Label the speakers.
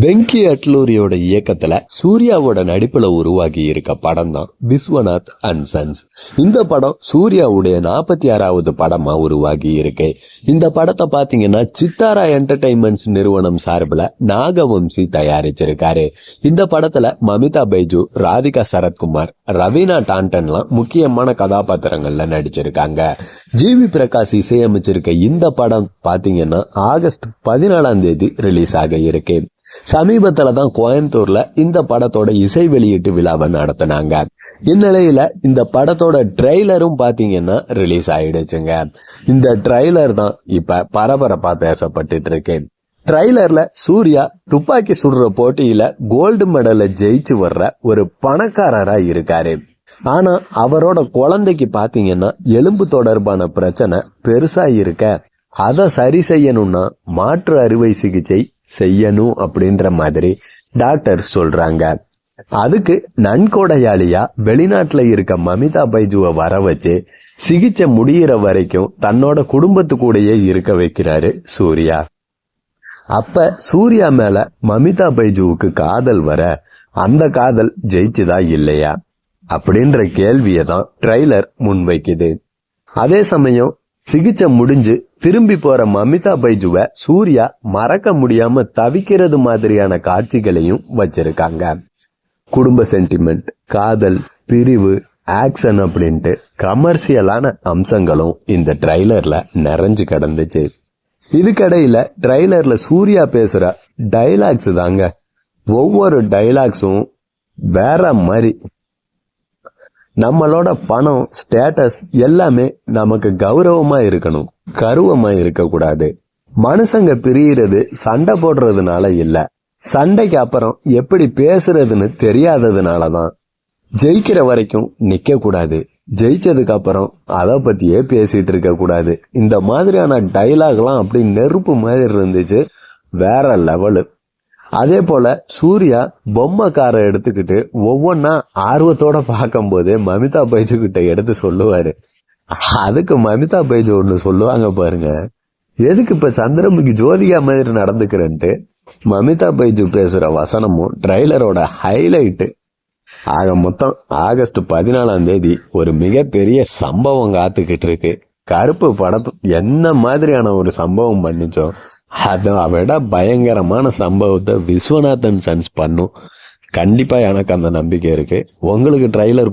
Speaker 1: வெங்கி அட்லூரியோட இயக்கத்துல சூர்யாவோட நடிப்புல உருவாகி இருக்க படம் தான் விஸ்வநாத் அண்ட் சன்ஸ். இந்த படம் சூர்யாவுடைய 46வது படமா உருவாகி இருக்கு. இந்த படத்தை பாத்தீங்கன்னா சித்தாரா என்டர்டைன்மெண்ட்ஸ் நிறுவனம் சார்பில் நாகவம்சி தயாரிச்சிருக்காரு. இந்த படத்துல மமிதா பைஜு, ராதிகா சரத்குமார், ரவீனா டாண்டன்லாம் முக்கியமான கதாபாத்திரங்கள்ல நடிச்சிருக்காங்க. ஜிவி பிரகாஷ் இசையமைச்சிருக்க இந்த படம் பாத்தீங்கன்னா ஆகஸ்ட் 14 ரிலீஸ் ஆக இருக்கு. சமீபத்துல தான் கோயம்புத்தூர்ல இந்த படத்தோட இசை வெளியீட்டு விழாவை நடத்தினாங்க. இந்நிலையில இந்த படத்தோட ட்ரெய்லரும் பாத்தீங்கன்னா ரிலீஸ் ஆயிடுச்சுங்க. இந்த ட்ரெய்லர் தான் இப்ப பரபரப்பா பேசப்பட்டு இருக்கு. ட்ரெய்லர்ல சூர்யா துப்பாக்கி சுடுற போட்டியில கோல்டு மெடலை ஜெயிச்சு வர்ற ஒரு பணக்காரரா இருக்காரு. ஆனா அவரோட குழந்தைக்கு பாத்தீங்கன்னா எலும்பு தொடர்பான பிரச்சனை பெருசா இருக்க, அதை சரி செய்யணும்னா மாற்று அறுவை சிகிச்சை செய்யணும் அப்படின்ற மாதிரி டாக்டர் சொல்றாங்க. அதுக்கு நன்கொடையாளியா வெளிநாட்டுல இருக்க மமிதா பைஜுவை வர வச்சு சிகிச்சை முடிகிற வரைக்கும் தன்னோட குடும்பத்து கூடயே இருக்க வைக்கிறாரு சூர்யா. அப்ப சூர்யா மேல மமிதா பைஜுவுக்கு காதல் வர, அந்த காதல் ஜெயிச்சுதா இல்லையா அப்படின்ற கேள்வியை தான் ட்ரெய்லர் முன்வைக்குது. அதே சமயம் சிகிச்சை முடிஞ்சு திரும்பி போற மமிதா பைஜுவை சூர்யா மறக்க முடியாம தவிக்கிறது மாதிரியான காட்சிகளையும் வச்சிருக்காங்க. குடும்ப சென்டிமெண்ட், காதல், பிரிவு, ஆக்சன் அப்படின்ட்டு கமர்ஷியலான அம்சங்களும் இந்த ட்ரெய்லர்ல நிறைஞ்சு கிடந்துச்சு. இதுக்கடையில ட்ரெய்லர்ல சூர்யா பேசுற டைலாக்ஸ் தாங்க, ஒவ்வொரு டைலாக்ஸும் வேற மாதிரி. நம்மளோட பணம், ஸ்டேட்டஸ் எல்லாமே நமக்கு கௌரவமா இருக்கணும், கருவமா இருக்க கூடாது. மனுஷங்க பிரியிறது சண்டை போடுறதுனால இல்ல, சண்டைக்கு அப்புறம் எப்படி பேசுறதுன்னு தெரியாததுனாலதான். ஜெயிக்கிற வரைக்கும் நிக்க கூடாது, ஜெயிச்சதுக்கு அப்புறம் அதை பத்தியே பேசிட்டு இருக்க கூடாது. இந்த மாதிரியான டைலாக்லாம் அப்படி நெருப்பு மாதிரி இருந்துச்சு, வேற லெவலு. அதே போல சூர்யா பொம்மை காரை எடுத்துக்கிட்டு ஒவ்வொன்னா ஆர்வத்தோட பார்க்கும் போது மமிதா பைஜு கிட்ட எடுத்து சொல்லுவாரு. அதுக்கு மமிதா பைஜு ஒண்ணு சொல்லுவாங்க பாருங்க, எதுக்கு இப்ப சந்திரமுகி ஜோதிகா மாதிரி நடந்துக்கிறேன்ட்டு மமிதா பைஜு பேசுற வசனமும் ட்ரெய்லரோட ஹைலைட். ஆக மொத்தம் ஆகஸ்ட் 14 ஒரு மிகப்பெரிய சம்பவம் காத்துக்கிட்டு இருக்கு. கருப்பு படத்து என்ன மாதிரியான ஒரு சம்பவம் பண்ணிச்சோ அதை விட பயங்கரமான சம்பவத்தை விஸ்வநாதன் சன்ஸ் பண்ணும். கண்டிப்பா எனக்கு அந்த நம்பிக்கை இருக்கு. உங்களுக்கு ட்ரெய்லர்